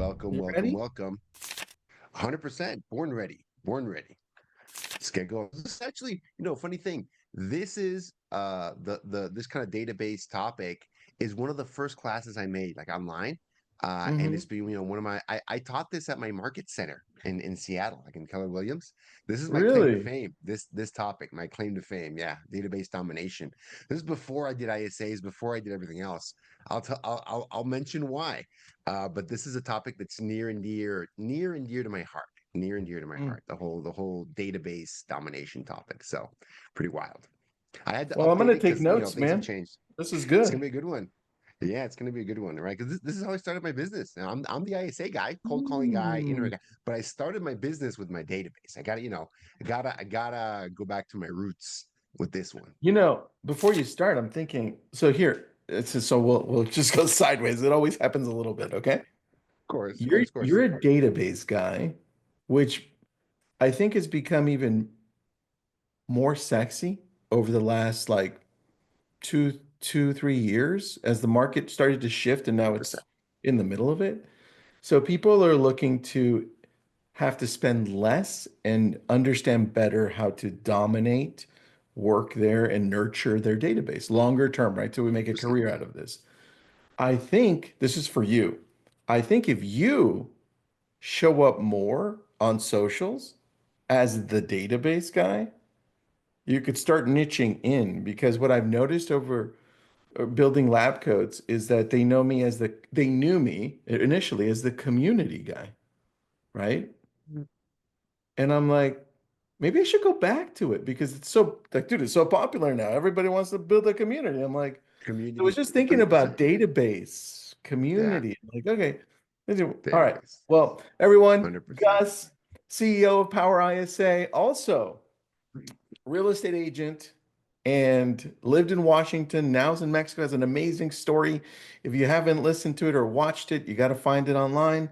Welcome, You welcome, ready? welcome. 100% born ready, born ready. Let's get going. This is actually, funny thing. This is the this kind of database topic is one of the first classes I made like online. And Hmm. it's been, one of I taught this at my market center in Seattle, like in Keller Williams. This is my claim to Really? fame. This topic, my claim to fame. Yeah, database domination. This is before I did ISAs, before I did everything else. I'll mention why. But this is a topic that's near and dear to my heart, near and dear to my Mm. heart. The whole database domination topic. So pretty wild. I had to Well, I'm update gonna it take because notes, things have man. changed. This is It's gonna good. be a good one. Yeah, it's gonna be a good one, right? Because this is how I started my business. Now, I'm the ISA guy, cold calling guy, Mm. internet guy. But I started my business with my database. I gotta go back to my roots with this one. Before you start, I'm thinking, so here, so we'll just go sideways. It always happens a little bit, okay? Of course, of You're course, of course. you're a database guy, which I think has become even more sexy over the last like 3 years as the market started to shift and now 100%. it's in the middle of it. So people are looking to have to spend less and understand better how to dominate, work there, and nurture their database longer term, right? So we make a 100%. career out of this. I think this is for you. I think if you show up more on socials as the database guy, you could start niching in because what I've noticed over building lab coats is that they knew me initially as the community guy, right? And I'm like, maybe I should go back to it because it's so like, dude, it's so popular now. Everybody wants to build a community. I'm like, I was Community, just thinking about 100%. database, Yeah, community. I'm like, okay, all right. database, Well, everyone, 100%. Gus, CEO of PowerISA, also real estate agent and lived in Washington, now's in Mexico, has an amazing story. If you haven't listened to it or watched it, you got to find it online.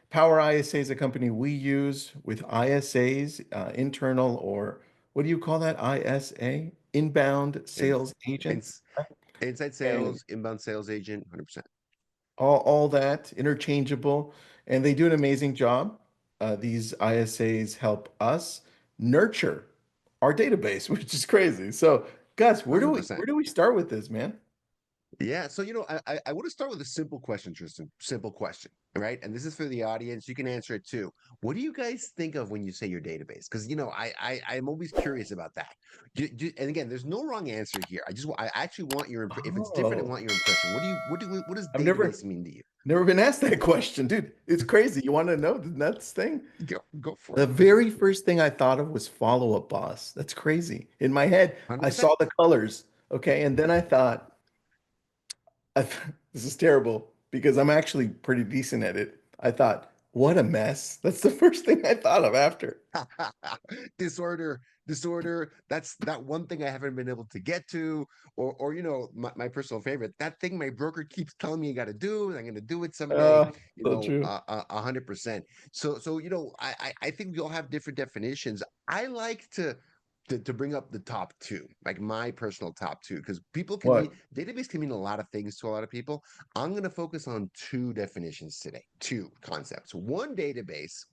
Power ISA is a company we use with ISAs, internal or what do you call that? ISA, inbound In, sales agents, ins, inside and sales, inbound sales agent, 100%. all that interchangeable. And they do an amazing job. These ISAs help us nurture our database, which is crazy. So, Gus, where do we 100%. where do we start with this, man? Yeah, so I want to start with a simple question, Tristan. Simple question, right? And this is for the audience. You can answer it too. What do you guys think of when you say your database? Because I'm always curious about that. And again, there's no wrong answer here. I actually want if it's different, I Oh, want your impression. What does I've never database mean to you? never been asked that question, dude. It's crazy. You want to know the nuts thing? Go for The it. very first thing I thought of was follow-up boss. That's crazy. In my head, I 100%. saw the colors, okay, and then I thought, this is terrible because I'm actually pretty decent at it. I thought, what a mess. That's the first thing I thought of after. disorder disorder, that's that one thing I haven't been able to get to, or my personal favorite, that thing my broker keeps telling me I got to do and I'm going to do it someday. So true. 100%. So I think we all have different definitions. I like to bring up the top two, like my personal top two, because people can mean What? database can mean a lot of things to a lot of people. I'm going to focus on two definitions today, two concepts. One, database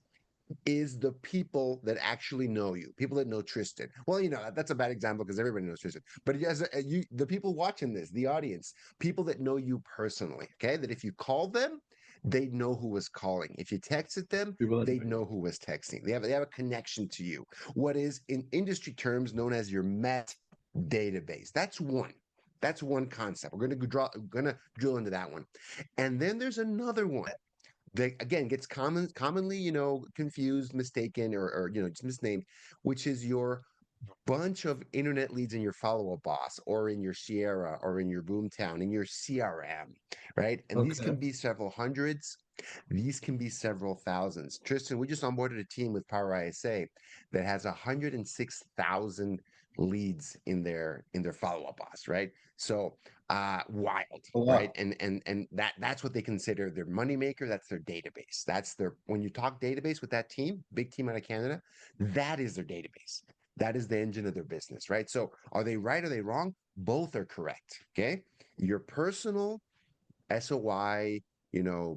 is the people that actually know you, people that know Tristan. Well, that's a bad example because everybody knows Tristan. But the people watching this, the audience, people that know you personally, okay, that if you call them, they know who was calling. If you texted them, People that they know you. know who was texting. They have a connection to you. What is in industry terms known as your Met database. That's one. That's one concept. We're gonna drill into that one, and then there's another one that again gets commonly confused, mistaken, or just misnamed, which is your bunch of internet leads in your follow-up boss or in your Sierra or in your Boomtown in your CRM, right? And these can Okay. be several hundreds, these can be several thousands. Tristan, we just onboarded a team with PowerISA that has 106,000 leads in their follow-up boss, right? So wild, A right? lot. And that's what they consider their moneymaker. That's their database. That's their when you talk database with that team, big team out of Canada, that is their database. That is the engine of their business, right? So are they right? Are they wrong? Both are correct. Okay. Your personal SOI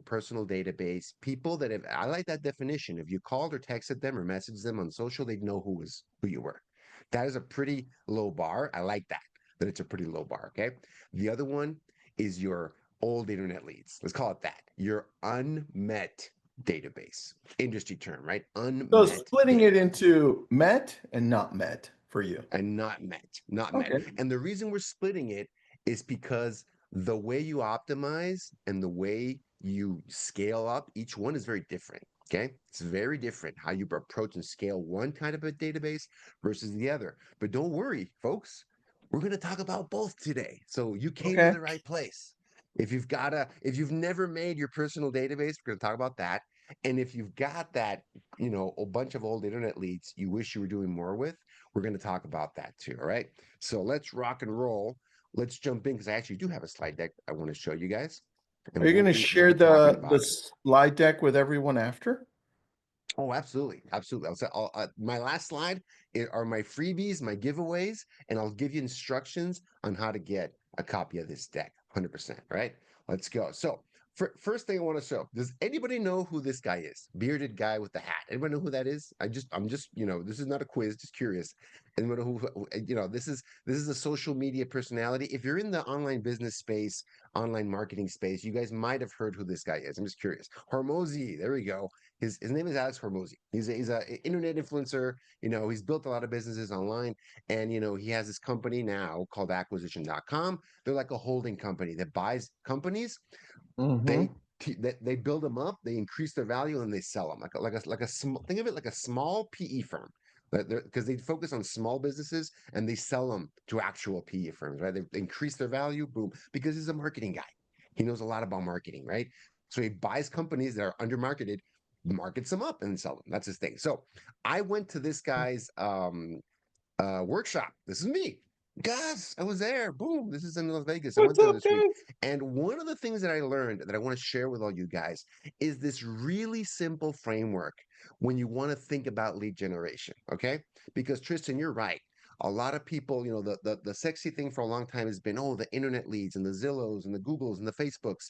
personal database, people that have, I like that definition. If you called or texted them or messaged them on social, they'd know who you were. That is a pretty low bar. I like that it's a pretty low bar. Okay. The other one is your old internet leads. Let's call it that. Your unmet database, industry term, right? So Unmet splitting it database into met and not met for you. and not met. Okay. And the reason we're splitting it is because the way you optimize and the way you scale up each one is very different. Okay. It's very different how you approach and scale one kind of a database versus the other. But don't worry, folks. We're going to talk about both today. So you came to Okay. the right place. If you've never made your personal database, we're going to talk about that. And if you've got that, a bunch of old internet leads you wish you were doing more with, we're going to talk about that too. All right. So let's rock and roll. Let's jump in because I actually do have a slide deck I want to show you guys, Are and you going to we'll share be talking the about it. slide deck with everyone after? Oh, absolutely, absolutely. I'll say my last slide are my freebies, my giveaways, and I'll give you instructions on how to get a copy of this deck. 100%. Right. Let's go. So first thing I want to show, does anybody know who this guy is? Bearded guy with the hat. Anybody know who that is? I'm just, this is not a quiz, just curious. Anybody know this is a social media personality. If you're in the online business space, online marketing space, you guys might have heard who this guy is. I'm just curious. Hormozy, there we go. His name is Alex Hormozy. He's a internet influencer. He's built a lot of businesses online, and he has this company now called acquisition.com. They're like a holding company that buys companies. Mm-hmm. They build them up, they increase their value, and they sell them like a small, think of it like a small PE firm. Because they focus on small businesses and they sell them to actual PE firms, right? They increase their value, boom, because he's a marketing guy. He knows a lot about marketing, right? So he buys companies that are undermarketed, markets them up, and sell them. That's his thing. So I went to this guy's workshop. This is me. Gus, I was there. Boom. This is in Las Vegas. I What's went there up, this week. guys? And one of the things that I learned that I want to share with all you guys is this really simple framework when you want to think about lead generation. Okay. Because Tristan, you're right. A lot of people, the sexy thing for a long time has been, oh, the internet leads and the Zillows and the Googles and the Facebooks,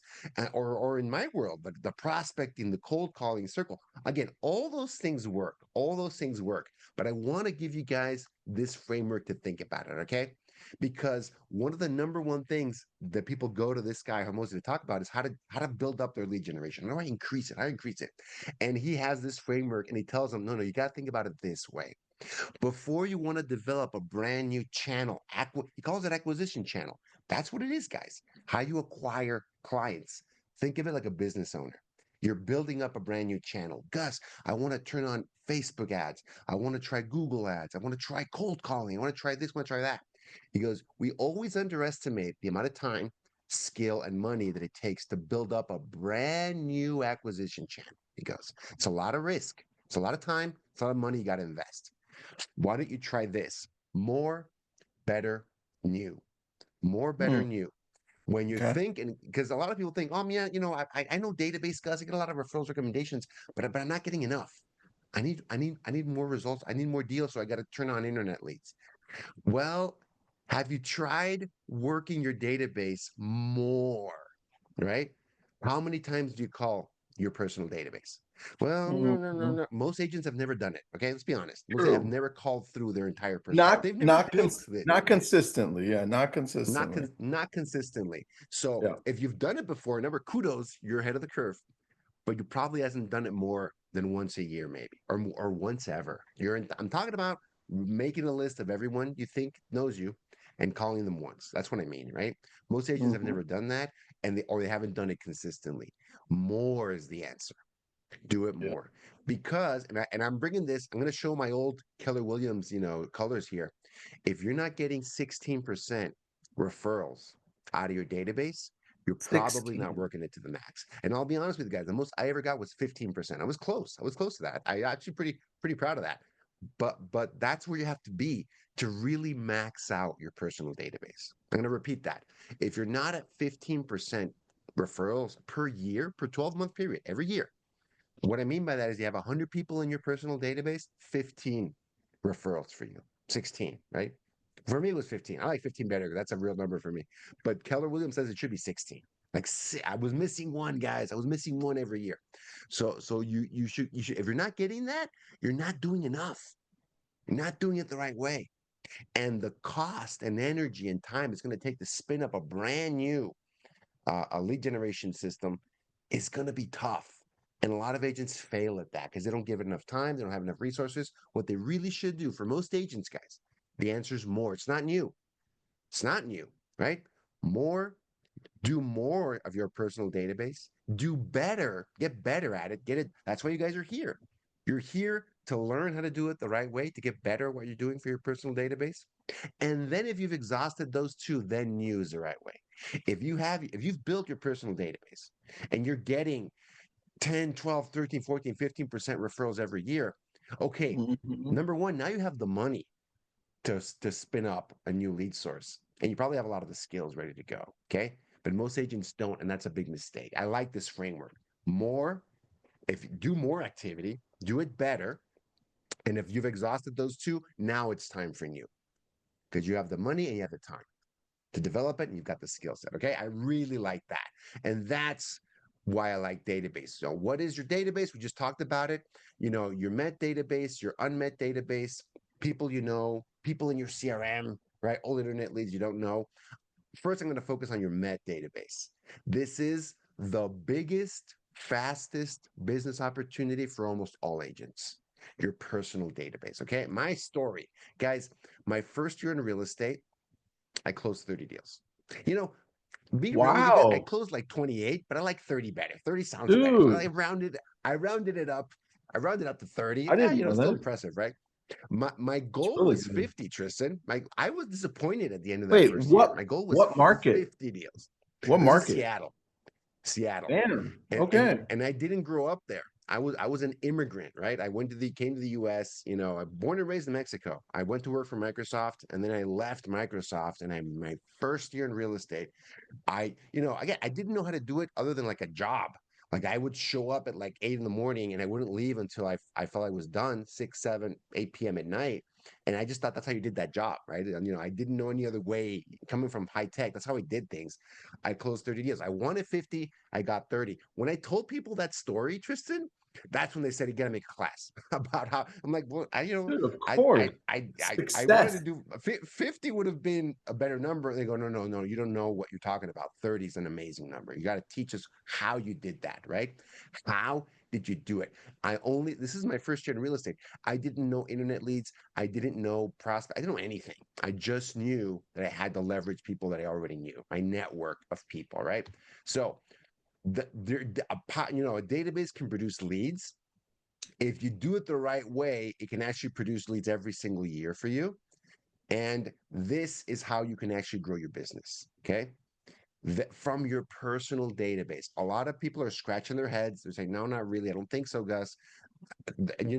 or in my world, the prospecting, the cold calling circle. Again, all those things work. All those things work. But I want to give you guys this framework to think about it, okay? Because one of the number one things that people go to this guy Hormozy to talk about is how to build up their lead generation. How do I increase it? How do I increase it? And he has this framework, and he tells them, no, you got to think about it this way. Before you want to develop a brand new channel, he calls it acquisition channel. That's what it is, guys. How you acquire clients. Think of it like a business owner. You're building up a brand new channel. Gus, I want to turn on Facebook ads. I want to try Google ads. I want to try cold calling. I want to try this, I want to try that. He goes, we always underestimate the amount of time, skill, and money that it takes to build up a brand new acquisition channel. He goes, it's a lot of risk. It's a lot of time. It's a lot of money you got to invest. Why don't you try this? More, better, new. More, better, Hmm. new. When you Okay. think, and because a lot of people think, oh, yeah, I know database guys, I get a lot of referrals recommendations, but I'm not getting enough. I need more results. I need more deals. So I got to turn on internet leads. Well, have you tried working your database more? Right? How many times do you call your personal database? Well, no, no, no, Mhm. no. Most agents have never done it. Okay, let's be honest. Most have True. never called through their entire person. Not They've never not built the not database. consistently. Yeah, not consistently. Not consistently. So Yeah. if you've done it before, never kudos, you're ahead of the curve. But you probably hasn't done it more than once a year, maybe, or once ever. I'm talking about making a list of everyone you think knows you and calling them once. That's what I mean, right? Most agents have Hmm. never done that, or they haven't done it consistently. More is the answer. Do it Yeah. more because, I'm bringing this. I'm going to show my old Keller Williams, colors here. If you're not getting 16% referrals out of your database, you're probably not 16. working it to the max. And I'll be honest with you guys, the most I ever got was 15%. I was close. I was close to that. I actually pretty proud of that. But that's where you have to be to really max out your personal database. I'm going to repeat that. If you're not at 15% referrals per year, per 12-month period, every year, what I mean by that is you have 100 people in your personal database, 15 referrals for you, 16, right? For me, it was 15. I like 15 better. That's a real number for me. But Keller Williams says it should be 16. Like I was missing one, guys. I was missing one every year. So you should if you're not getting that, you're not doing enough. You're not doing it the right way. And the cost and energy and time it's going to take to spin up a brand new a lead generation system is going to be tough. And a lot of agents fail at that because they don't give it enough time. They don't have enough resources. What they really should do for most agents, guys, the answer is more. It's not new. It's not new, right? More, do more of your personal database, do better, get better at it, get it. That's why you guys are here. You're here to learn how to do it the right way, to get better at what you're doing for your personal database. And then if you've exhausted those two, then use the right way. If you've built your personal database and you're getting 10, 12, 13, 14, 15% referrals every year, okay, Mhm. number one, now you have the money to spin up a new lead source. And you probably have a lot of the skills ready to go. Okay. But most agents don't, and that's a big mistake. I like this framework. More, if you do more activity, do it better. And if you've exhausted those two, now it's time for new because you have the money and you have the time to develop it and you've got the skill set. Okay. I really like that. And that's why I like database. So, what is your database? We just talked about it. Your met database, your unmet database, people people in your CRM, right? Old internet leads you don't know. First, I'm going to focus on your met database. This is the biggest, fastest business opportunity for almost all agents. Your personal database. Okay. My story, guys, my first year in real estate, I closed 30 deals. You know, be real with you guys. I Wow, closed like 28, but I like 30 better. 30 sounds better. So dude, I rounded it up. I rounded up to 30. I didn't know Still that. impressive, right? My It's goal really was good. 50, Tristan. I was disappointed at the end of that Wait, first year. My goal was what market? 50 deals. What This is market? Seattle. Seattle. Damn. And and Okay. and I didn't grow up there. I was an immigrant, right? I came to the US, I born and raised in Mexico. I went to work for Microsoft and then I left Microsoft and my first year in real estate, again, I didn't know how to do it other than like a job. Like I would show up at like 8 in the morning and I wouldn't leave until I felt I was done 6, 7, 8 p.m. at night. And I just thought that's how you did that job, right? And I didn't know any other way. Coming from high tech, that's how I did things. I closed 30 deals. I wanted 50, I got 30. When I told people that story, Tristan, that's when they said you got to make a class about how I'm like, well, Dude, of I course. I wanted to Success. do 50 would have been a better number. They go, no, no, no, you don't know what you're talking about. 30 is an amazing number. You got to teach us how you did that, right? How did you do it? This is my first year in real estate. I didn't know internet leads. I didn't know prospect. I didn't know anything. I just knew that I had to leverage people that I already knew, my network of people, right? So a database can produce leads. If you do it the right way, it can actually produce leads every single year for you. And this is how you can actually grow your business. Okay. From your personal database. A lot of people are scratching their heads. They're saying, no, not really. I don't think so, Gus. And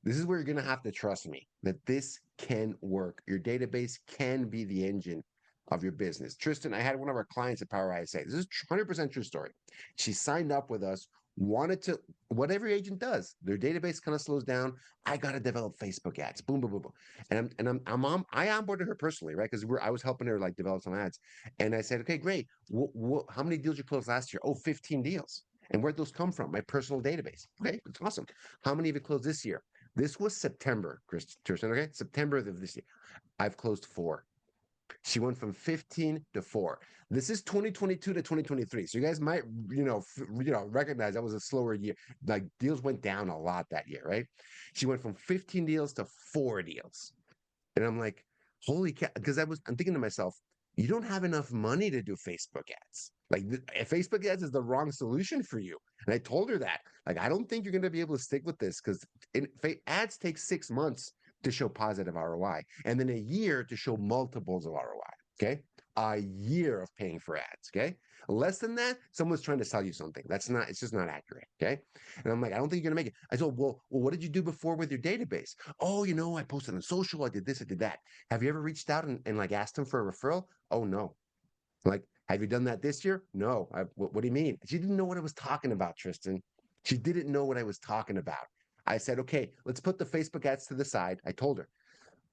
this is where you're going to have to trust me that this can work. Your database can be the engine of your business. Tristan, I had one of our clients at PowerISA. This is 100% true story. She signed up with us, wanted to, what every agent does, their database kind of slows down. I got to develop Facebook ads. Boom, boom, boom, boom. I onboarded her personally, right? Because I was helping her like develop some ads. And I said, okay, great. How many deals you closed last year? Oh, 15 deals. And where'd those come from? My personal database. Okay, it's awesome. How many have you closed this year? This was September, Tristan. Okay, September of this year. I've closed 4. She went from 15 to 4. This is 2022 to 2023. So you guys might, recognize that was a slower year. Like deals went down a lot that year, right? She went from 15 deals to 4 deals. And I'm like, holy cow, because I'm thinking to myself, you don't have enough money to do Facebook ads. Like Facebook ads is the wrong solution for you. And I told her that. Like, I don't think you're going to be able to stick with this because ads take 6 months to show positive ROI and then a year to show multiples of ROI. Okay. A year of paying for ads. Okay. Less than that, someone's trying to sell you something. It's just not accurate. Okay. And I'm like, I don't think you're going to make it. I said, well, what did you do before with your database? Oh, I posted on social. I did this. I did that. Have you ever reached out and like asked them for a referral? Oh, no. Like, have you done that this year? No. What do you mean? She didn't know what I was talking about, Tristan. She didn't know what I was talking about. I said, okay, let's put the Facebook ads to the side. I told her,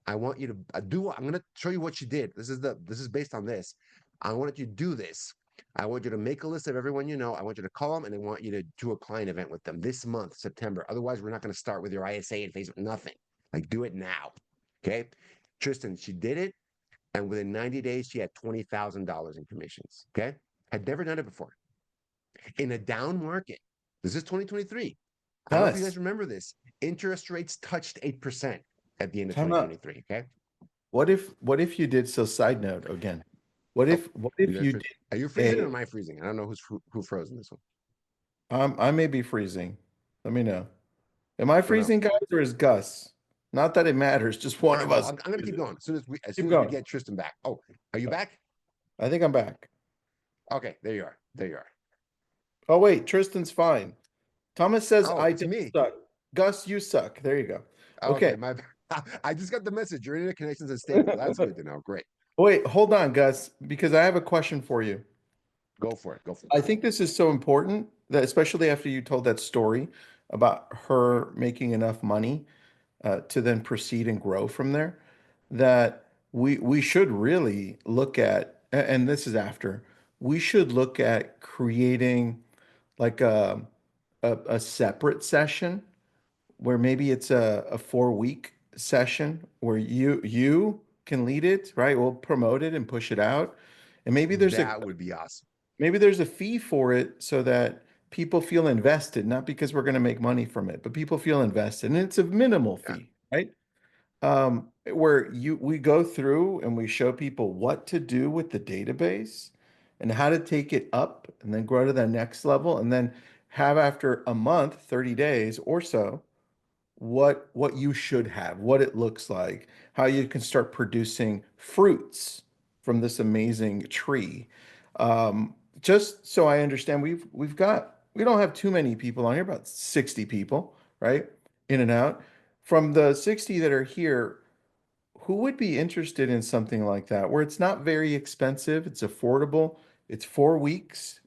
I want you to I'm going to show you what she did. This is based on this. I want you to do this. I want you to make a list of everyone you know. I want you to call them and I want you to do a client event with them this month, September. Otherwise, we're not going to start with your ISA and Facebook, nothing. Like, do it now. Okay. Tristan, she did it. And within 90 days, she had $20,000 in commissions. Okay. Had never done it before. In a down market, this is 2023. I don't know if you guys Gus, remember this. Interest rates touched 8% at the end of time out. 2023. Okay. What if you did, so side note again, what Oh, if what you if guys, you did are you freezing or a am I freezing? I don't know who froze in this one. I may be freezing. Let me know. Am I Don't know. freezing, guys, or is Gus? Not that it matters, just one All right, of well, us. I'm going to keep going as Keep soon as we going. get Tristan back. Oh, are you back? I think I'm back. Okay, there you are. There you are. Oh wait, Tristan's fine. Thomas says Oh, I it's did me. suck. Gus, you suck. There you go. Okay, Okay. my I just got the message. Your internet connection's unstable. That's good to know. Great. Wait, hold on, Gus, because I have a question for you. Go for it. Go for it. I think this is so important that, especially after you told that story about her making enough money to then proceed and grow from there, that we should really look at, and this is after, we should look at creating like a separate session where maybe it's a 4 week session where you can lead it, right? We'll promote it and push it out. And That would be awesome. maybe there's a fee for it so that people feel invested, not because we're going to make money from it, but people feel invested. And it's a minimal Yeah, fee, right? Where we go through and we show people what to do with the database and how to take it up and then grow to the next level and then have after a month, 30 days or so, what you should have, what it looks like, how you can start producing fruits from this amazing tree. Just so I understand, we don't have too many people on here, about 60 people, right? In and out. From the 60 that are here, who would be interested in something like that, where it's not very expensive, it's affordable, it's 4 weeks.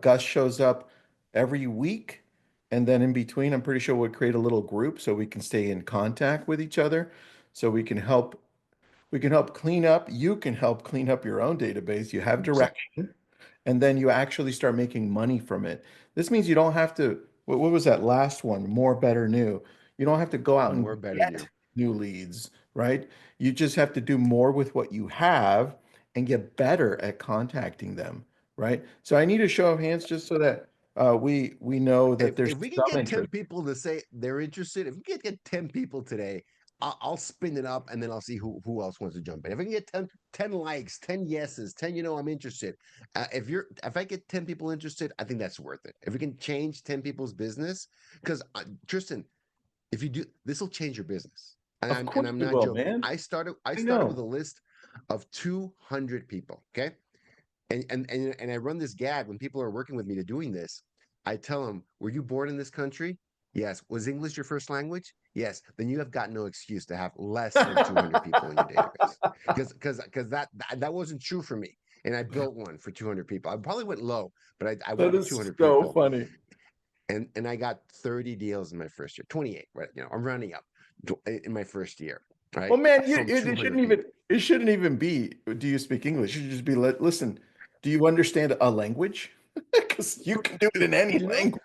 Gus shows up every week, and then in between, I'm pretty sure we'll create a little group so we can stay in contact with each other, so we can help clean up. You can help clean up your own database. You have 100%. direction, and then you actually start making money from it. This means you don't have to, what was that last one? More, better, new. You don't have to go out and More better get new. new leads, right? You just have to do more with what you have and get better at contacting them, right? So I need a show of hands just so that we know that there's If we can some get 10 interest. people to say they're interested, if we can get 10 people today, I'll spin it up and then I'll see who else wants to jump in. If I can get 10 likes, 10 yeses, 10, I'm interested. If I get 10 people interested, I think that's worth it. If we can change 10 people's business, because Tristan, if you do, this will change your business. And Of course I'm we not will, joking. man. I I started with know. a list of 200 people. Okay. And I run this gag when people are working with me to doing this. I tell them, "Were you born in this country? Yes. Was English your first language? Yes. Then you have got no excuse to have less than 200 people in your database, because that wasn't true for me. And I built one for 200 people. I probably went low, but I went That with is 200 so people, funny. and I got 30 deals in my first year, 28. Right? I'm rounding up in my first year, right? Well, man, From it 200 shouldn't even people. be, do you speak English? It should just be, listen, do you understand a language? Because you can do it in any You know, language.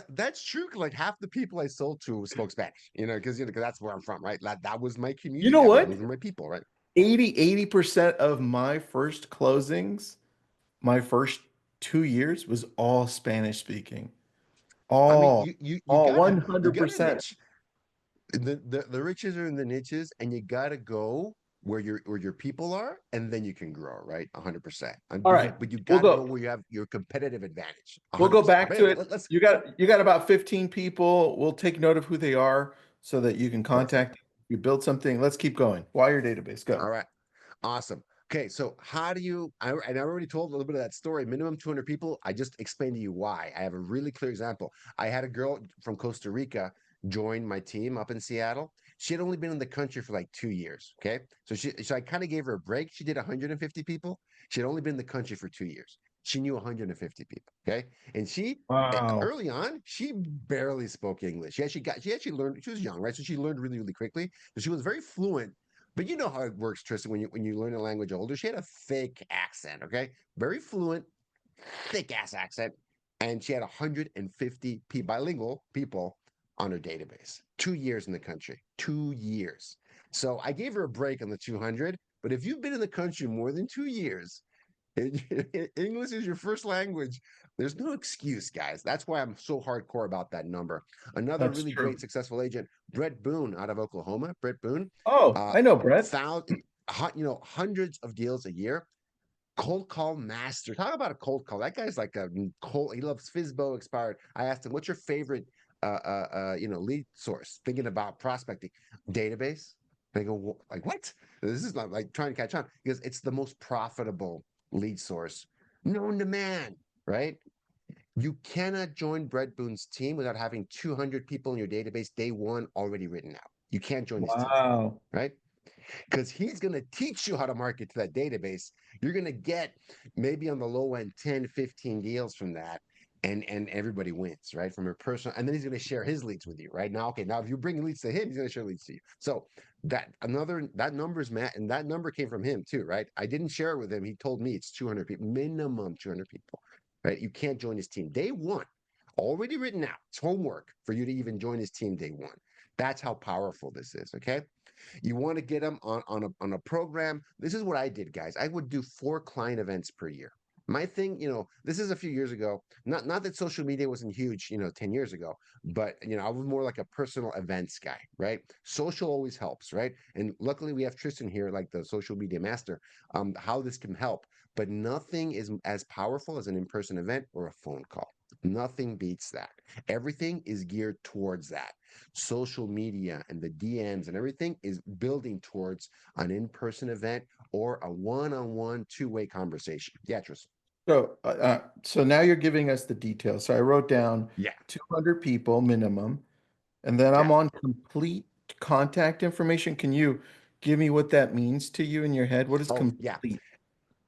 that's true. Like half the people I sold to spoke Spanish, because that's where I'm from, right? That was my You community. know Those what? were my people, right? 80% of my first closings, my first 2 years was all Spanish speaking. I mean, All, you all gotta you gotta 100%. niche. The riches are in the niches, and you gotta go where your people are, and then you can grow, right? 100%. All But you right, but you we'll gotta go go. where you have your competitive advantage. We'll go 100%. back But to anyway, it. let's You got about 15 people. We'll take note of who they are so that you can perfect. contact. You build something. Let's keep going. Wire database, go. All right. Awesome. Okay, so how do you? And I already told a little bit of that story. Minimum 200 people. I just explained to you why. I have a really clear example. I had a girl from Costa Rica join my team up in Seattle. She had only been in the country for like 2 years. Okay, so I kind of gave her a break. She did 150 people. She had only been in the country for 2 years. She knew 150 people. Okay, and Wow. early on she barely spoke English. She actually learned. She was young, right? So she learned really really quickly. But she was very fluent, but you know how it works, Tristan, when you learn a language older. She had a fake accent, okay? Very fluent, thick ass accent, and she had 150 bilingual people on her database. 2 years in the country, 2 years. So I gave her a break on the 200. But if you've been in the country more than 2 years, English is your first language. There's no excuse, guys. That's why I'm so hardcore about that number. Another That's really true. great successful agent, Brett Boone out of Oklahoma. Brett Boone, Oh, uh, I know, Brett. hundreds of deals a year. Cold call master. Talk about a cold call. That guy's like a cold. He loves Fizbo expired. I asked him, "What's your favorite, lead source?" Thinking about prospecting database. They go, like, what? This is not like trying to catch on because it's the most profitable lead source known to man, right? You cannot join Brett Boone's team without having 200 people in your database day one already written out. You can't join his team, Wow. right? Because he's going to teach you how to market to that database. You're going to get maybe on the low end 10, 15 deals from that. And everybody wins, right? From a personal, and then he's going to share his leads with you, right? Now, okay, now if you bring leads to him, he's going to share leads to you. So that number's Matt, and that number came from him too, right? I didn't share it with him. He told me it's 200 people, minimum 200 people, right? You can't join his team day one, already written out. It's homework for you to even join his team day one. That's how powerful this is, okay? You want to get them on a program. This is what I did, guys. I would do 4 client events per year. My thing, this is a few years ago. Not that social media wasn't huge, 10 years ago, but I was more like a personal events guy, right? Social always helps, right? And luckily we have Tristan here, like the social media master, how this can help. But nothing is as powerful as an in-person event or a phone call. Nothing beats that. Everything is geared towards that. Social media and the DMs and everything is building towards an in-person event or a one-on-one two-way conversation. Yeah, Tristan. So now you're giving us the details. So I wrote down Yeah. 200 people minimum, and then I'm Yeah. on complete contact information. Can you give me what that means to you in your head? What does Oh, yeah. complete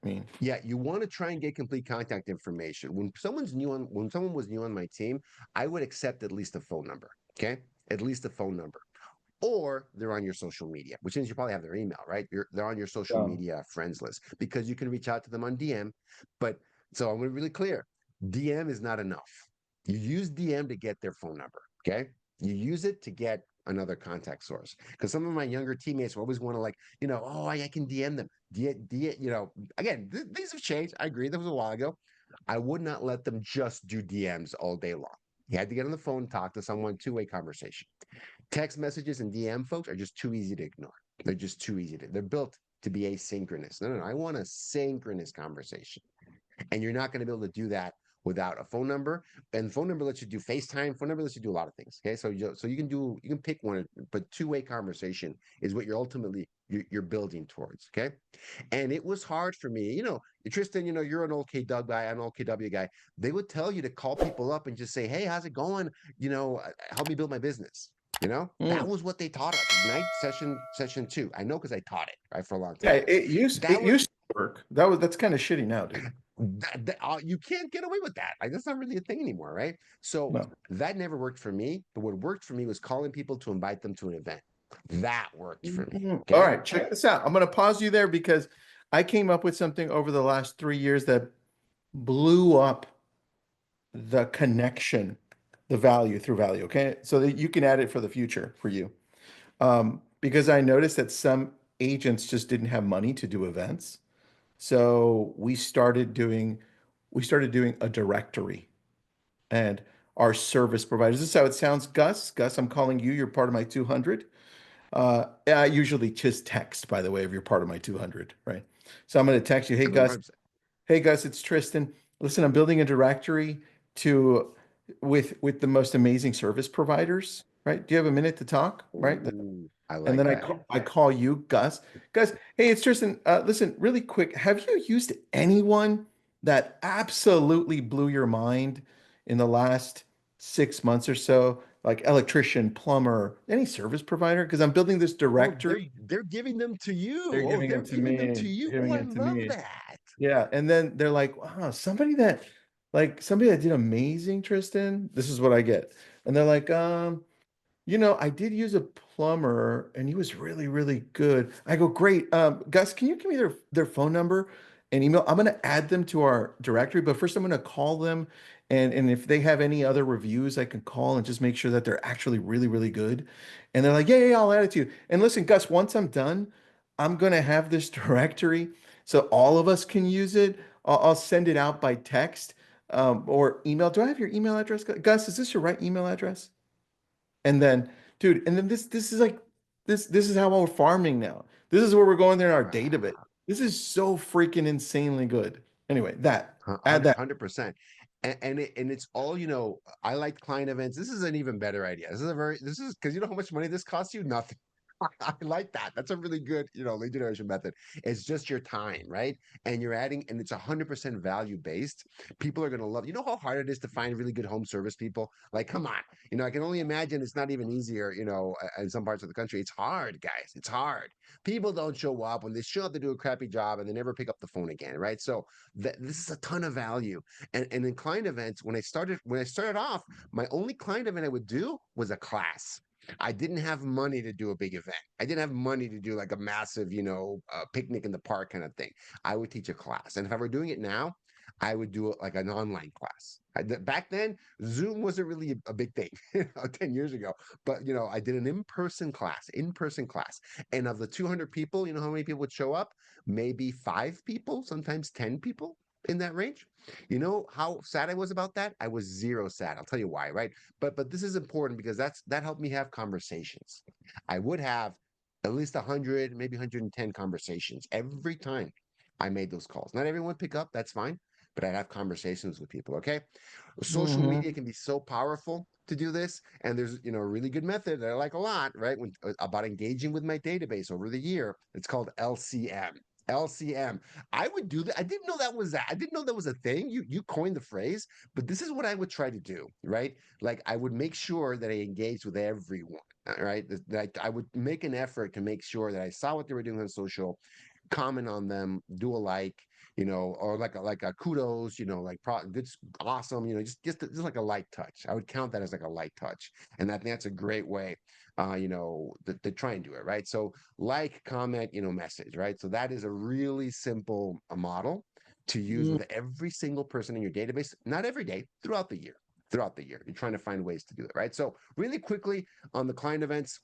mean? Yeah, you want to try and get complete contact information. When someone was new on my team, I would accept at least a phone number. Okay. At least a phone number. Or they're on your social media, which means you probably have their email, right? They're on your social Yeah. media friends list because you can reach out to them on DM. But so I'm going to be really clear, DM is not enough. You use DM to get their phone number. Okay. You use it to get another contact source. Because some of my younger teammates always want to like, oh, I can DM them. Again, these have changed. I agree. That was a while ago. I would not let them just do DMs all day long. You had to get on the phone, talk to someone, two-way conversation. Text messages and DM folks are just too easy to ignore. They're just too easy they're built to be asynchronous. No. I want a synchronous conversation. And you're not going to be able to do that without a phone number. And phone number lets you do FaceTime. Phone number lets you do a lot of things. Okay. So you can pick one, but two-way conversation is what you're building towards. Okay. And it was hard for me. Tristan, you're an old KW guy, I'm an old KW guy. They would tell you to call people up and just say, hey, how's it going? Help me build my business. That Mm. was what they taught us. Ignite session 2. I know because I taught it, right, for a long Yeah, time. it That was used to work. That's kind of shitty now, dude. you can't get away with that. Like that's not really a thing anymore, right? So No. that never worked for me. But what worked for me was calling people to invite them to an event. That worked for me. All Okay. right, check this out. I'm going to pause you there because I came up with something over the last 3 years that blew up the connection, the value through value. Okay. So that you can add it for the future for you. Because I noticed that some agents just didn't have money to do events. So we started doing a directory and our service providers. This is how it sounds, Gus. Gus, I'm calling you. You're part of my 200. I usually just text, by the way, if you're part of my 200, right? So I'm going to text you, hey, Gus. Hey, Gus, it's Tristan. Listen, I'm building a directory to with the most amazing service providers, right? Do you have a minute to talk, right? Ooh, I And like then I that. call, I call you, Gus. Gus, hey, it's Tristan. Listen, really quick, have you used anyone that absolutely blew your mind in the last 6 months or so? Like electrician, plumber, any service provider? Because I'm building this Oh, they're directory. they're giving them to They're you. Oh, giving they're them to giving them me. to you. They're Oh, giving I them to love me. that. Yeah. And then they're like somebody that did amazing, Tristan. This is what I get. And they're like, I did use a plumber and he was really, really good. I go, great. Gus, can you give me their phone number? and email. I'm going to add them to our directory, but first I'm going to call them. And if they have any other reviews, I can call and just make sure that they're actually really, really good. And they're like, yeah, yeah, yeah, I'll add it to you. And listen, Gus, once I'm done, I'm going to have this directory so all of us can use it. I'll send it out by text or email. Do I have your email address? Gus, is this your right email address? And then, dude, and then this is like this is how we're farming now. This is where we're going there in our database. Wow. This is so freaking insanely good. Anyway, that add that. 100%. And it's all, I like client events. This is an even better idea. This is because you know how much money this costs you? Nothing. I like that. That's a really good, lead generation method. It's just your time, right? And you're adding, and it's 100% value based. People are going to love. You know how hard it is to find really good home service people? Like, come on. I can only imagine it's not even easier, in some parts of the country. It's hard, guys. It's hard. People don't show up. When they show up, they do a crappy job and they never pick up the phone again, right? So this is a ton of value. And in client events, when I started off, my only client event I would do was a class. I didn't have money to do a big event. I didn't have money to do like a massive, picnic in the park kind of thing. I would teach a class. And if I were doing it now, I would do it like an online class. Back then, Zoom wasn't really a big thing, 10 years ago. But, I did an in-person class. And of the 200 people, you know how many people would show up? Maybe 5 people, sometimes 10 people in that range. You know how sad I was about that? I was zero sad. I'll tell you why, right? But this is important because that helped me have conversations. I would have at least 100, maybe 110 conversations every time I made those calls. Not everyone pick up, that's fine, but I'd have conversations with people, okay? Social media Mhm. can be so powerful to do this, and there's, a really good method that I like a lot, right? About engaging with my database over the year. It's called LCM. LCM. I would do that. I didn't know that was that. I didn't know that was a thing. You coined the phrase, but this is what I would try to do, right? Like I would make sure that I engaged with everyone, right? That I would make an effort to make sure that I saw what they were doing on social, comment on them, do a like, or like a kudos, good, awesome, just like a light touch. I would count that as like a light touch, and I think that's a great way, to try and do it right. So like, comment, message, right? So that is a really simple model to use Mm. with every single person in your database. Not every day, throughout the year. Throughout the year, you're trying to find ways to do it, right? So really quickly on the client events,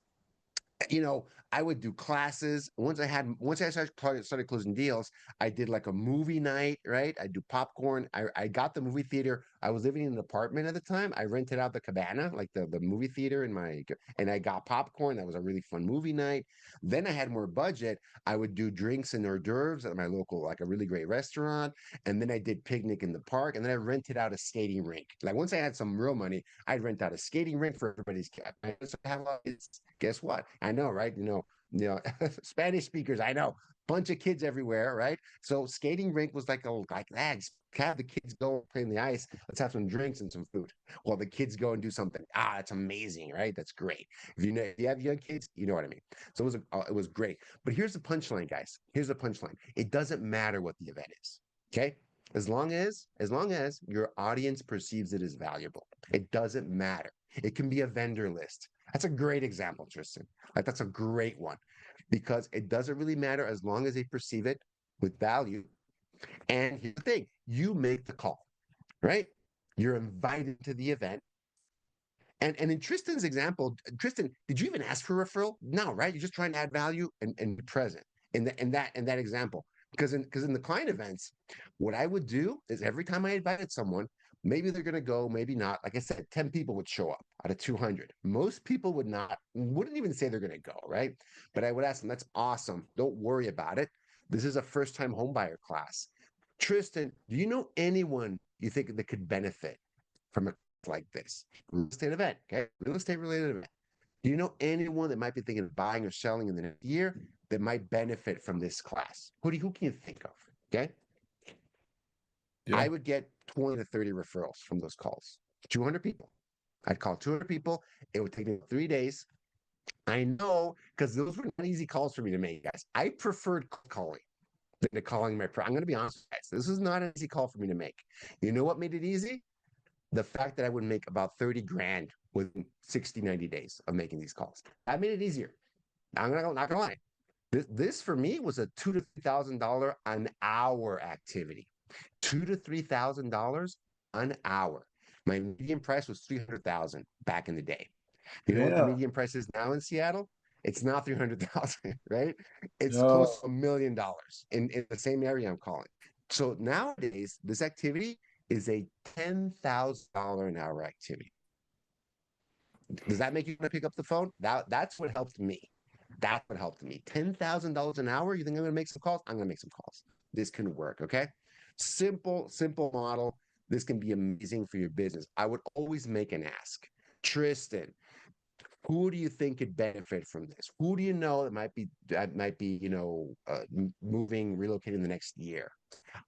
I would do classes. Once I started closing deals, I did like a movie night, right? I do popcorn. I got the movie theater. I was living in an apartment at the time. I rented out the cabana, like the movie theater and I got popcorn. That was a really fun movie night. Then I had more budget. I would do drinks and hors d'oeuvres at my local, like a really great restaurant. And then I did picnic in the park. And then I rented out a skating rink. Like once I had some real money, I'd rent out a skating rink for everybody's cat. Guess what? I know, right? Spanish speakers. I know, bunch of kids everywhere, right? So skating rink was like that. Have the kids go play in the ice. Let's have some drinks and some food while the kids go and do something. That's amazing, right? That's great. If you have young kids, you know what I mean. So it was great. But here's the punchline, guys. Here's the punchline. It doesn't matter what the event is. Okay. As long as your audience perceives it as valuable, it doesn't matter. It can be a vendor list. That's a great example, Tristan. Like that's a great one because it doesn't really matter as long as they perceive it with value. And here's the thing, you make the call, right? You're invited to the event. And in Tristan's example, Tristan, did you even ask for a referral? No, right? You're just trying to add value and be present in that example. Because in the client events, what I would do is every time I invited someone, maybe they're gonna go, maybe not. Like I said, 10 people would show up out of 200. Most people wouldn't even say they're gonna go, right? But I would ask them, that's awesome. Don't worry about it. This is a first-time homebuyer class. Tristan, do you know anyone you think that could benefit from a like this real estate event? Okay, real estate related event. Do you know anyone that might be thinking of buying or selling in the next year that might benefit from this class? Who can you think of? Okay, Yeah. I would get 20 to 30 referrals from those calls. 200 people. I'd call 200 people. It would take me 3 days. I know because those were not easy calls for me to make, guys. I preferred calling than to calling my. I'm going to be honest, guys. This is not an easy call for me to make. You know what made it easy? The fact that I would make about 30 grand within 60, 90 days of making these calls. That made it easier. I'm not gonna lie. This for me was a $2,000 to $3,000 an hour activity. $2,000 to $3,000 an hour. My median price was 300,000 back in the day. You know what the Yeah. median price is now in Seattle? It's not 300,000, right? It's close No. to $1 million in the same area I'm calling. So nowadays, this activity is a $10,000 an hour activity. Does that make you want to pick up the phone? That's what helped me. That's what helped me. $10,000 an hour. You think I'm going to make some calls? I'm going to make some calls. This can work. Okay. Simple model. This can be amazing for your business. I would always make an ask. Tristan, who do you think could benefit from this? Who do you know that might be moving, relocating the next year?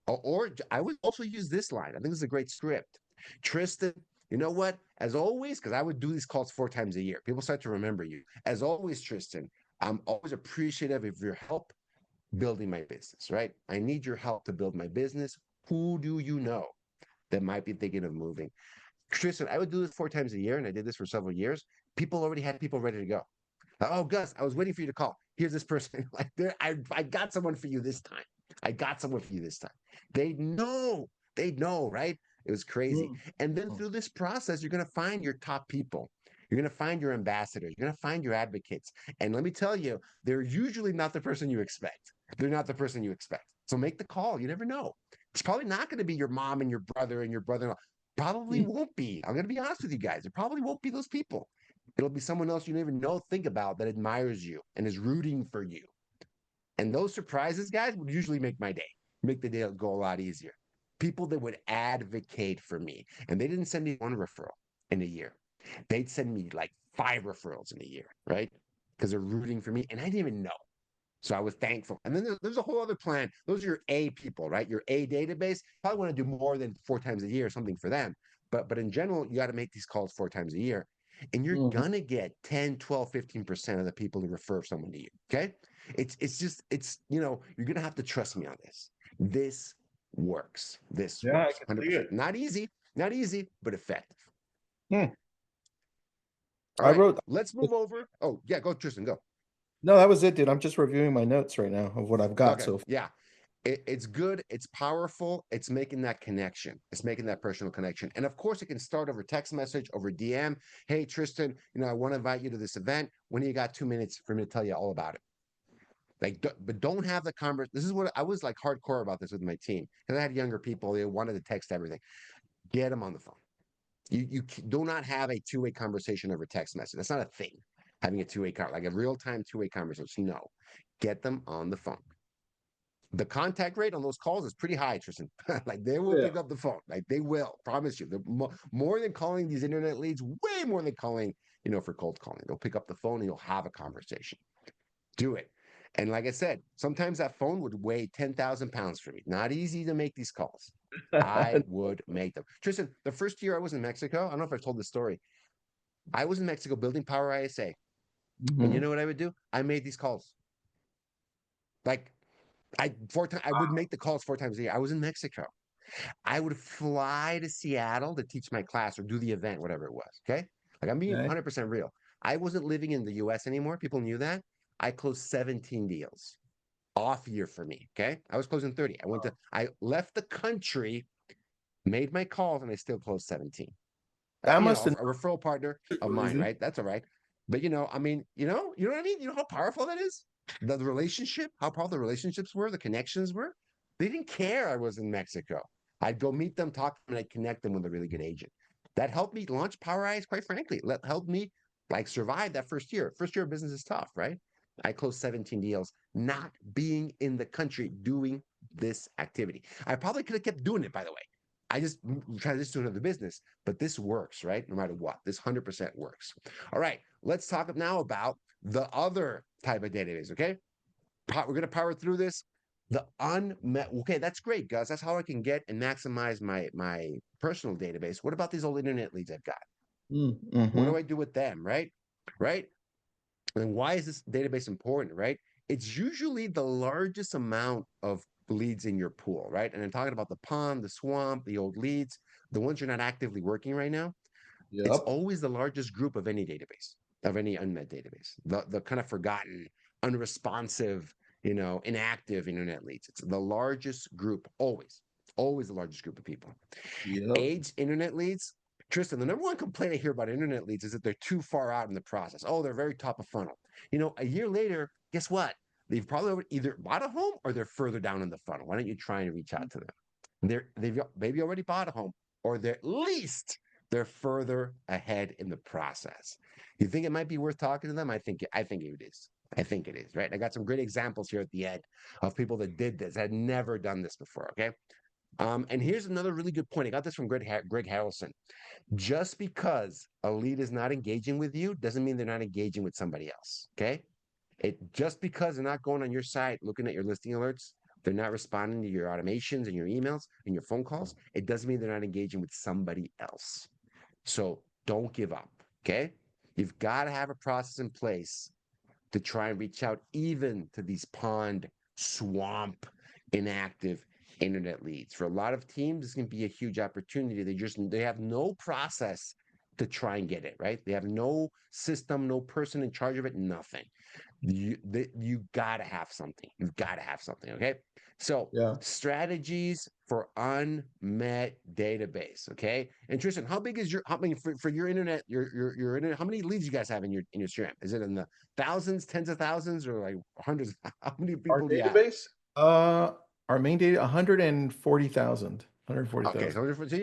Or I would also use this line. I think this is a great script. Tristan, you know what? As always, because I would do these calls 4 times a year. People start to remember you. As always, Tristan, I'm always appreciative of your help building my business, right? I need your help to build my business. Who do you know that might be thinking of moving? Tristan, I would do this 4 times a year, and I did this for several years. People already had people ready to go. Oh, Gus, I was waiting for you to call. Here's this person. Like, I got someone for you this time. I got someone for you this time. They know. They know, right? It was crazy. Mm. And then through this process, you're going to find your top people. You're going to find your ambassadors. You're going to find your advocates. And let me tell you, they're usually not the person you expect. They're not the person you expect. So make the call. You never know. It's probably not going to be your mom and your brother and your brother-in-law. Probably won't be. I'm going to be honest with you guys. It probably won't be those people. It'll be someone else you don't even know, think about that admires you and is rooting for you. And those surprises, guys, would usually make my day, make the day go a lot easier. People that would advocate for me. And they didn't send me one referral in a year. They'd send me like 5 referrals in a year, right? Because they're rooting for me. And I didn't even know. So I was thankful. And then there's a whole other plan. Those are your A people, right? Your A database. Probably want to do more than 4 times a year or something for them. But in general, you got to make these calls 4 times a year. And you're Mhm. gonna get 10, 12, 15% of the people who refer someone to you. Okay. It's you're gonna have to trust me on this. This works. This Yeah, I works can see 100%. it. Not easy, but effective. Hmm. All I right, wrote. let's move over. Oh, yeah, go, Tristan, go. No, that was it, dude. I'm just reviewing my notes right now of what I've got Okay. so far. Yeah. It's good. It's powerful. It's making that connection. It's making that personal connection. And of course, it can start over text message, over DM. Hey, Tristan, I want to invite you to this event. When do you got 2 minutes for me to tell you all about it? Like, but don't have the conversation. This is what I was like hardcore about this with my team because I had younger people. They wanted to text everything. Get them on the phone. You do not have a two-way conversation over text message. That's not a thing. Having a two-way like a real-time two-way conversation. No, get them on the phone. The contact rate on those calls is pretty high, Tristan. Like they will Yeah. pick up the phone. Like they will, promise you. They're more than calling these internet leads, way more than calling, for cold calling. They'll pick up the phone and you'll have a conversation. Do it. And like I said, sometimes that phone would weigh 10,000 pounds for me. Not easy to make these calls. I would make them. Tristan, the first year I was in Mexico, I don't know if I've told this story. I was in Mexico building PowerISA. And you Mhm. know what I would do? I made these calls. Like I would make the calls 4 times a year. I was in Mexico. I would fly to Seattle to teach my class or do the event, whatever it was. Okay. Like I'm being Okay. 100% real. I wasn't living in the US anymore. People knew that. I closed 17 deals. Off year for me. Okay. I was closing 30. I left the country, made my calls, and I still closed 17. That must A have referral partner been of mine, crazy. right? That's all right. But I mean, you know what I mean? You know how powerful that is? The relationship, how powerful the relationships were, the connections were. They didn't care I was in Mexico. I'd go meet them, talk to them, and I'd connect them with a really good agent. That helped me launch Power Eyes, quite frankly. Helped me like survive that first year. First year of business is tough, right? I closed 17 deals, not being in the country doing this activity. I probably could have kept doing it, by the way. I just transitioned to another business, but this works, right? No matter what, this 100% works. All right, let's talk now about the other type of database, okay? We're going to power through this. The unmet, okay, that's great, guys. That's how I can get and maximize my personal database. What about these old internet leads I've got? What do Mm-hmm. I do with them, right? Right? And why is this database important, right? It's usually the largest amount of leads in your pool, right? And I'm talking about the pond, the swamp, the old leads, the ones you're not actively working right now. It's Yep. always the largest group of any database, of any unmet database, the kind of forgotten. unresponsive, inactive internet leads. It's the largest group, always the largest group of people. Yep. Aged internet leads, Tristan, the number one complaint I hear about internet leads is that they're too far out in the process. Oh, they're very top of funnel. A year later, guess what? They've probably either bought a home or they're further down in the funnel. Why don't you try and reach out to them? They've maybe already bought a home, or they're at least they're further ahead in the process. You think it might be worth talking to them? I think it is. I think it is, right? I got some great examples here at the end of people that did this, had never done this before. Okay. And here's another really good point. I got this from Greg Harrelson. Just because a lead is not engaging with you doesn't mean they're not engaging with somebody else. Okay. It just because they're not going on your site, looking at your listing alerts, they're not responding to your automations and your emails and your phone calls, it doesn't mean they're not engaging with somebody else. So don't give up. Okay. You've got to have a process in place to try and reach out even to these pond, swamp, inactive internet leads. For a lot of teams, this can be a huge opportunity. They have no process to try and get it, right? They have no system, no person in charge of it, nothing. You gotta have something. You've got to have something. Okay. So Yeah. strategies for unmet database. Okay. And Tristan, how big is how many for your internet? Your internet. How many leads you guys have in your CRM? Is it in the thousands, tens of thousands, or like hundreds? How many Our people do you have? database, uh, our main data, 140,000. Okay, 140,000.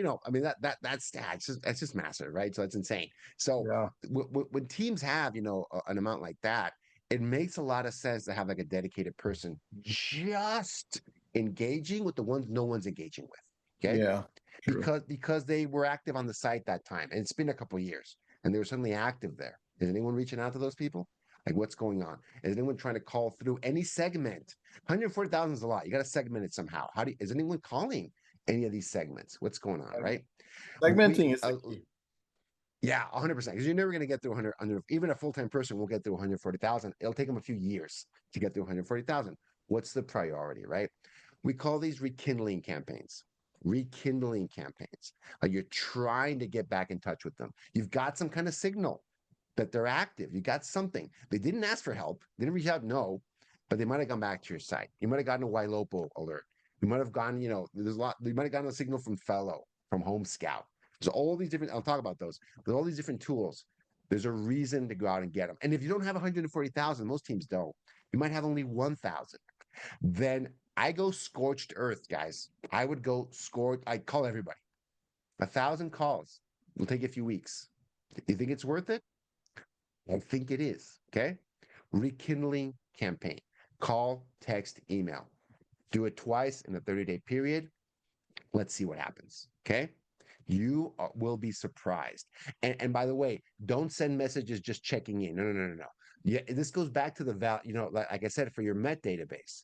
so I mean that's that's just massive, right? So that's insane. So Yeah. when teams have an amount like that, it makes a lot of sense to have like a dedicated person just engaging with the ones no one's engaging with. Okay, Yeah. True. because they were active on the site that time, and it's been a couple of years, and they were suddenly active there. Is anyone reaching out to those people? Like, what's going on? Is anyone trying to call through any segment? 140,000 is a lot. You got to segment it somehow. Is anyone calling any of these segments? What's going on, right? We Segmenting is the key. Yeah, 100%. Because you're never going to get through 100. Even a full-time person will get through 140,000. It'll take them a few years to get through 140,000. What's the priority, right? We call these rekindling campaigns. Rekindling campaigns. Like, you're trying to get back in touch with them. You've got some kind of signal that they're active. You got something. They didn't ask for help. They didn't reach out, no, but they might have gone back to your site. You might have gotten a Ylopo alert. You might have gone, there's a lot. You might have gotten a signal from Fellow, from Home Scout. So all these different, I'll talk about those. There's all these different tools. There's a reason to go out and get them. And if you don't have 140,000, most teams don't. You might have only 1,000. Then I go scorched earth, guys. I would go scorched. I call everybody. 1,000 calls will take a few weeks. You think it's worth it? I think it is. Okay. Rekindling campaign. Call, text, email. Do it twice in a 30-day period. Let's see what happens. Okay. You will be surprised. And by the way, don't send messages just checking in. No. Yeah, this goes back to the value. Like I said, for your Met database,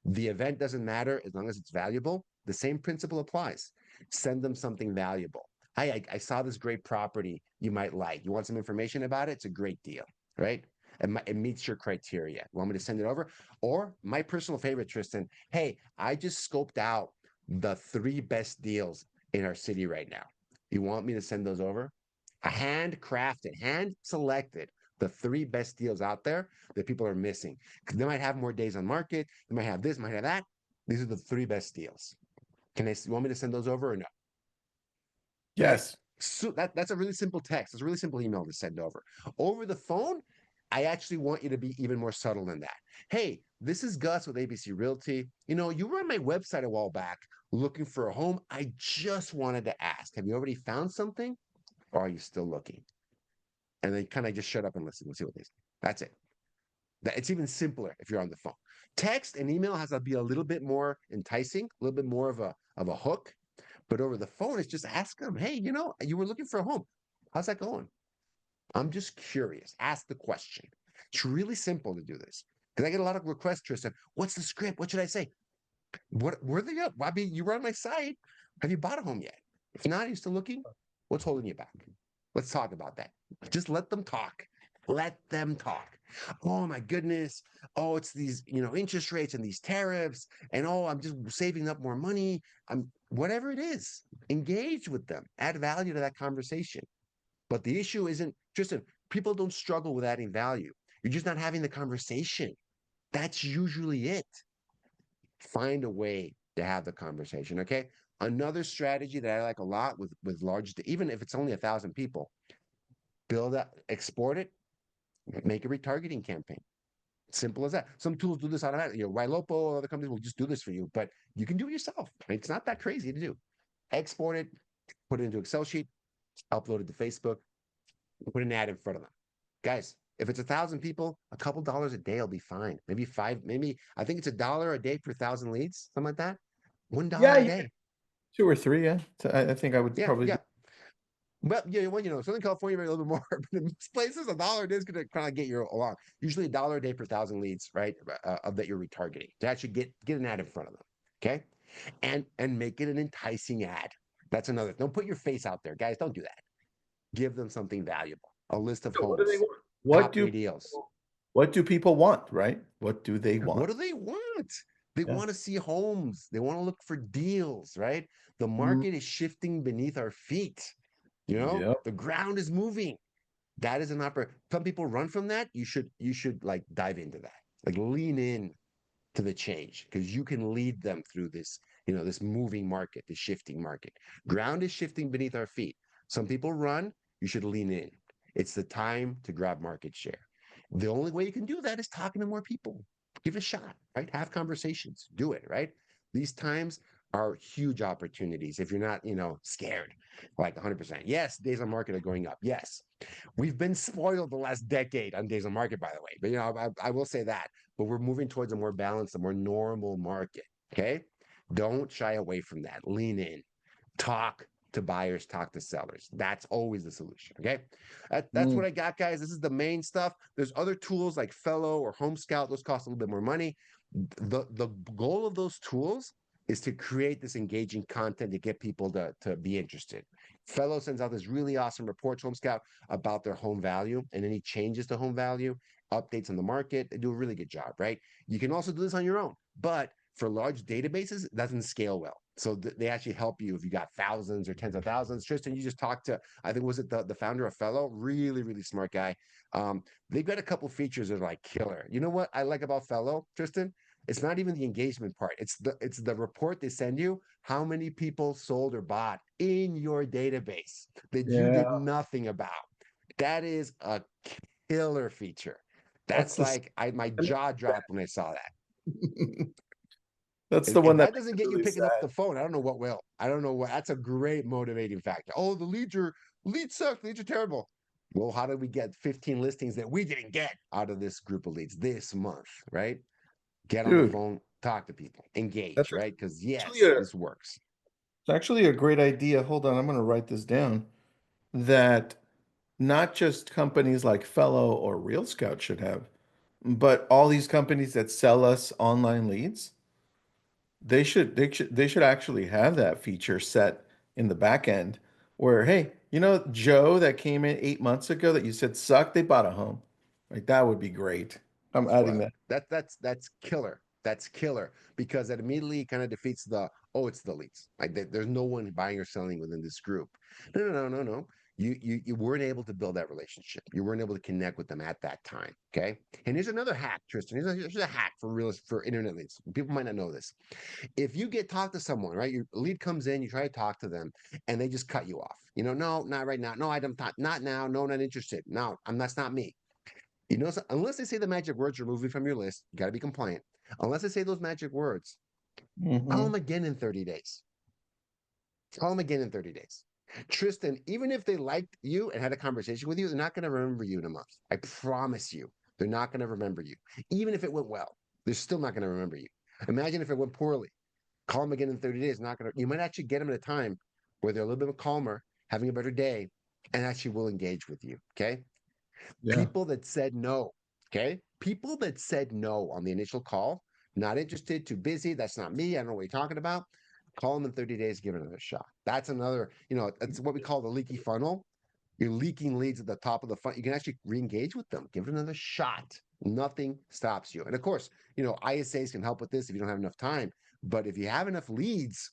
the event doesn't matter as long as it's valuable. The same principle applies. Send them something valuable. I saw this great property you might like. You want some information about it? It's a great deal, right? It meets your criteria. You want me to send it over? Or my personal favorite, Tristan, hey, I just scoped out the 3 best deals in our city right now. You want me to send those over? Handcrafted, hand selected, the 3 best deals out there that people are missing. Because they might have more days on market. They might have this, might have that. These are the 3 best deals. You want me to send those over or no? Right? Yes. So that's a really simple text. It's a really simple email to send over. Over the phone, I actually want you to be even more subtle than that. Hey, this is Gus with ABC Realty. You were on my website a while back looking for a home. I just wanted to ask, have you already found something or are you still looking? And then kind of just shut up and listen. We'll see what they say. That's it. It's even simpler if you're on the phone. Text and email has to be a little bit more enticing, a little bit more of a hook. But over the phone, it's just ask them, hey, you were looking for a home. How's that going? I'm just curious. Ask the question. It's really simple to do this. Because I get a lot of requests, Tristan. What's the script? What should I say? What were they up? I mean, you were on my site. Have you bought a home yet? If not, are you still looking? What's holding you back? Let's talk about that. Just let them talk. Let them talk. Oh my goodness. Oh, it's these, interest rates and these tariffs. And I'm just saving up more money. I'm whatever it is. Engage with them. Add value to that conversation. But the issue isn't, Tristan, people don't struggle with adding value. You're just not having the conversation. That's usually it. Find a way to have the conversation. Okay. Another strategy that I like a lot with large, even if it's only 1,000 people, build up, export it, make a retargeting campaign. Simple as that. Some tools do this automatically. You know, Ylopo, other companies will just do this for you, but you can do it yourself. It's not that crazy to do. Export it, put it into Excel sheet, upload it to Facebook, put an ad in front of them. Guys, if it's 1,000 people, a couple dollars a day will be fine. Maybe five, maybe I think it's $1 a day per 1,000 leads, something like that. $1 Yeah, a you day. 2 or 3. Yeah, so I think I would Yeah, probably do. yeah. But yeah, well, Southern California maybe a little bit more, but in most places, $1 a day is going to kind of get you along. Usually $1 a day per 1,000 leads, right? That you're retargeting to actually get an ad in front of them. Okay, and make it an enticing ad. That's another. Don't put your face out there, guys. Don't do that. Give them something valuable. A list of So what do they homes, want? What top do three deals. what do people want, right? What do they What want? do they want? They Yeah. want to see homes. They want to look for deals, right? The Mm, market is shifting beneath our feet. yep. The ground is moving. That is an opportunity. Some people run from that. You should like dive into that. Like lean in to the change because you can lead them through this moving market, this shifting market. Ground is shifting beneath our feet. Some people run. You should lean in. It's the time to grab market share. The only way you can do that is talking to more people. Give it a shot, right? Have conversations. Do it, right? These times are huge opportunities if you're not, scared, like 100%. Yes, days on market are going up. Yes, we've been spoiled the last decade on days on market, by the way. But I will say that. But we're moving towards a more balanced, a more normal market. Okay. Don't shy away from that. Lean in. Talk to buyers, talk to sellers. That's always the solution. Okay. That's Mm, what I got, guys. This is the main stuff. There's other tools like Fellow or Home Scout. Those cost a little bit more money. The goal of those tools is to create this engaging content to get people to be interested. Fellow sends out this really awesome report to Home Scout about their home value and any changes to home value, updates on the market. They do a really good job, right? You can also do this on your own, but for large databases, it doesn't scale well. So they actually help you if you got thousands or tens of thousands. Tristan, you just talked to, I think, was it the founder of Fellow? Really, really smart guy. They've got a couple features that are like killer. You know what I like about Fellow, Tristan? It's not even the engagement part. It's the report they send you. How many people sold or bought in your database that you yeah, did nothing about? That is a killer feature. that's That's the like my jaw dropped when I saw that. that's the If one that that makes doesn't it get you really picking up sad. the phone, I don't know what will. I don't know what. That's a great motivating factor. Oh, the leads suck. Leads are terrible. Well, how did we get 15 listings that we didn't get out of this group of leads this month? Right? Get on the Dude, phone, talk to people, engage. that's Right? Because actually yes, a this works. it's actually a great idea. Hold on, I'm going to write this down. That not just companies like Fellow or Real Scout should have, but all these companies that sell us online leads, they should actually have that feature set in the back end where, hey, Joe that came in 8 months ago that you said sucked, they bought a home. Like that would be great. I'm adding Well, that. that's killer. That's killer because that immediately kind of defeats it's the leads. Like there's no one buying or selling within this group. No, no, no, no, no. You weren't able to build that relationship. You weren't able to connect with them at that time. Okay. And here's another hack, Tristan. Here's a hack for internet leads. People might not know this. If you talk to someone, right? Your lead comes in, you try to talk to them, and they just cut you off. No, not right now. No, I don't talk. Not now. No, not interested. No, that's not me. So unless they say the magic words, remove it from your list. You got to be compliant. Unless they say those magic words, call Hmm. them again in 30 days. Call them again in 30 days. Tristan, even if they liked you and had a conversation with you, they're not going to remember you in a month. I promise you, they're not going to remember you. Even if it went well, they're still not going to remember you. Imagine if it went poorly. Call them again in 30 days. Not going to. You might actually get them at a time where they're a little bit calmer, having a better day, and actually will engage with you. Okay. Yeah. People that said no, okay? People that said no on the initial call, not interested, too busy, that's not me, I don't know what you're talking about. Call them in 30 days, give it another shot. That's another, that's what we call the leaky funnel. You're leaking leads at the top of the funnel. You can actually re-engage with them, give it another shot. Nothing stops you. And of course, ISAs can help with this if you don't have enough time. But if you have enough leads,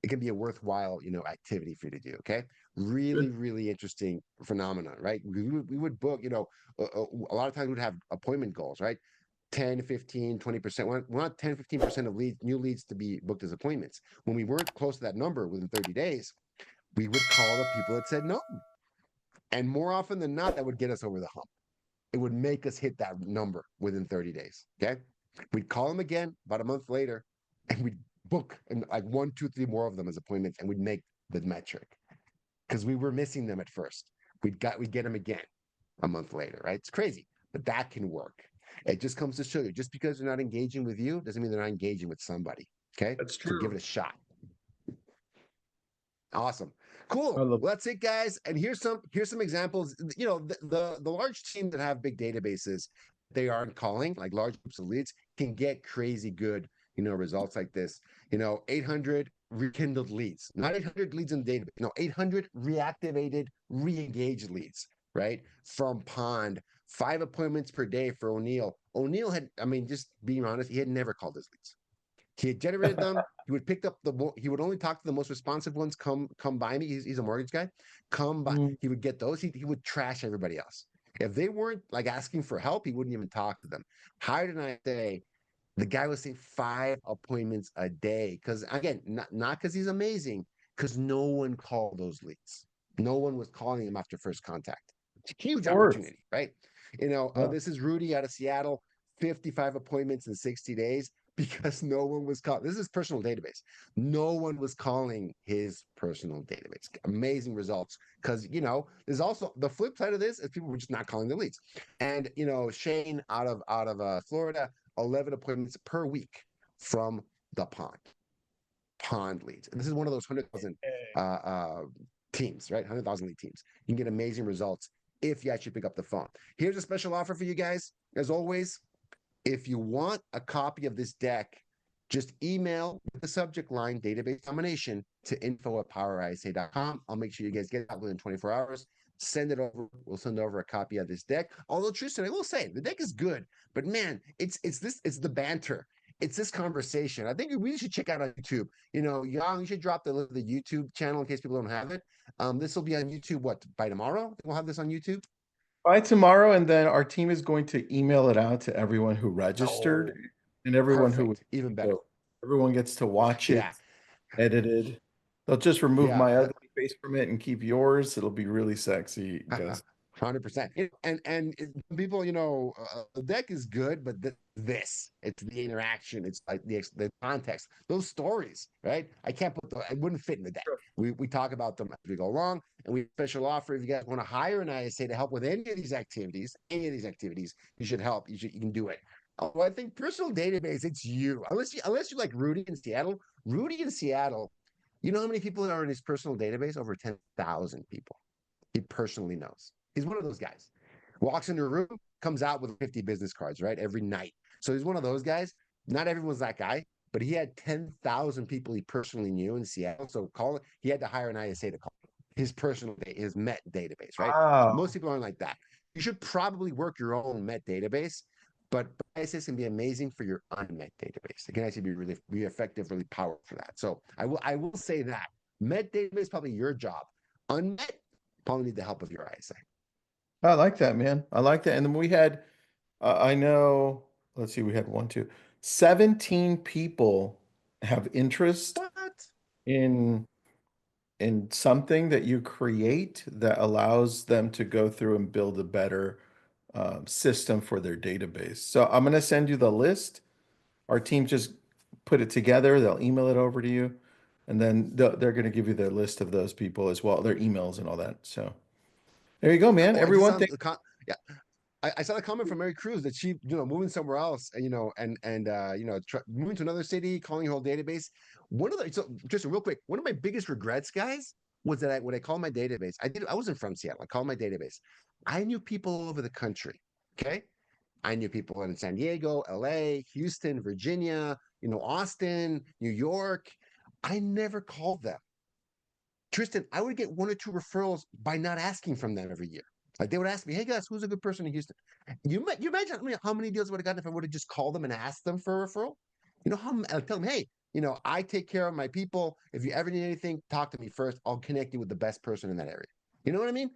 it can be a worthwhile, activity for you to do. Okay. Really, Good. really interesting phenomenon, right? We would book, a lot of times we'd have appointment goals, right? 10, 15, 20%. We want 10, 15% of leads, new leads to be booked as appointments. When we weren't close to that number within 30 days, we would call the people that said no. And more often than not, that would get us over the hump. It would make us hit that number within 30 days. Okay. We'd call them again about a month later and we'd book and like 1, 2, 3 more of them as appointments and we'd make the metric because we were missing them at first. We'd get them again a month later, right? It's crazy, but that can work. It just comes to show you just because they're not engaging with you doesn't mean they're not engaging with somebody. Okay. That's So give true. it a shot. Awesome. I Cool. love Well, that's it, guys. And here's some examples. You know, the large team that have big databases, they aren't calling, like large groups of leads, can get crazy good, results like this. 800 rekindled leads, not 800 leads in the database. No, 800 reactivated, re-engaged leads, right? From Pond, 5 appointments per day for O'Neill. O'Neill had, I mean, just being honest, he had never called his leads. He had generated them. He would pick up he would only talk to the most responsive ones. Come by me. He's a mortgage guy. Come by. Mm. He would get those. He would trash everybody else. If they weren't like asking for help, he wouldn't even talk to them. How did I say? The guy was saying 5 appointments a day. Because again, not because he's amazing, because no one called those leads. No one was calling him after first contact. It's a huge Of course. opportunity, right? Yeah. This is Rudy out of Seattle. 55 appointments in 60 days because no one was calling. This is personal database. No one was calling his personal database. Amazing results because there's also the flip side of this is people were just not calling the leads. And Shane out of Florida, 11 appointments per week from the pond leads. And this is one of those 100,000 teams, right? 100,000 lead teams. You can get amazing results if you actually pick up the phone. Here's a special offer for you guys. As always, if you want a copy of this deck, just email with the subject line database domination to info@powerisa.com. I'll make sure you guys get it out within 24 hours. Send it over. We'll send over a copy of this deck. Although, Tristan, I will say the deck is good, but man, it's the banter. It's this conversation. I think we should check out on YouTube. Yang, you should drop the YouTube channel in case people don't have it. This will be on YouTube. What, by tomorrow? We'll have this on YouTube. By tomorrow, and then our team is going to email it out to everyone who registered Oh, and everyone who was, perfect. Even better. so everyone gets to watch Yeah. it edited. They'll just remove Yeah. my ugly face from it and keep yours. It'll be really sexy, Gus. 100%. And people, the deck is good, but it's the interaction. It's like the context, those stories, right? I can't it wouldn't fit in the deck. We talk about them as we go along, and we special offer if you guys want to hire an ISA to help with any of these activities, you should help. You can do it. Oh, I think personal database, it's you. Unless you like Rudy in Seattle. Rudy in Seattle, you know how many people are in his personal database? Over 10,000 people. He personally knows. He's one of those guys. Walks into a room, comes out with 50 business cards, right? Every night. So he's one of those guys. Not everyone's that guy, but he had 10,000 people he personally knew in Seattle. So he had to hire an ISA to call his his Met database, right? Most Wow. people aren't like that. You should probably work your own Met database, but ISAs can be amazing for your unmet database. It can actually be effective, really powerful for that. So I will say that Met database is probably your job. Unmet, probably need the help of your ISA. I like that, man. I like that. And then we had, I know, let's see, we had 17 people have interest What? in something that you create that allows them to go through and build a better system for their database. So I'm going to send you the list. Our team just put it together. They'll email it over to you, and then they're going to give you their list of those people as well, their emails and all that. So there you go, man. Oh, I just Everyone, saw yeah. I saw the comment from Mary Cruz that she, moving somewhere else, and moving to another city, calling her whole database. So just real quick, one of my biggest regrets, guys, was that when I called my database, I wasn't from Seattle. I called my database. I knew people all over the country. Okay. I knew people in San Diego, LA, Houston, Virginia, Austin, New York. I never called them. Tristan, I would get 1 or 2 referrals by not asking from them every year. Like they would ask me, "Hey guys, who's a good person in Houston?" You imagine how many deals I would have gotten if I would have just called them and asked them for a referral? I'd tell them, "Hey, I take care of my people. If you ever need anything, talk to me first. I'll connect you with the best person in that area." You know what I mean?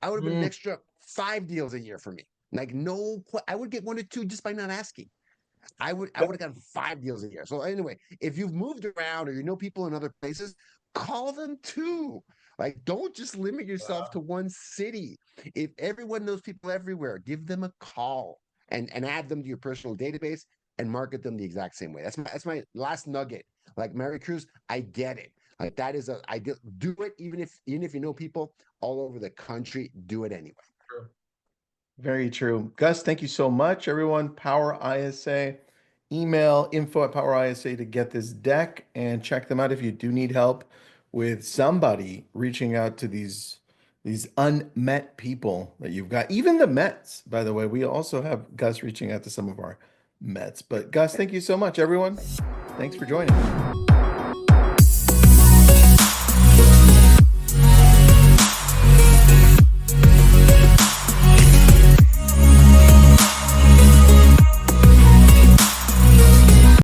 I would have been an mm, extra 5 deals a year for me. Like no, I would get 1 or 2 just by not asking. I would have gotten 5 deals a year. So anyway, if you've moved around or you know people in other places, call them too. Like, don't just limit yourself to one city. If everyone knows people everywhere, give them a call and add them to your personal database and market them the exact same way. That's my last nugget. Like Mary Cruz, I get it. Like that is a I do it even if you know people all over the country, do it anyway. True. Very true. Gus, thank you so much, everyone. Power ISA, email info@PowerISA to get this deck and check them out if you do need help with somebody reaching out to these unmet people that you've got. Even the Mets, by the way. We also have Gus reaching out to some of our Mets. But Gus, thank you so much, everyone. Thanks for joining.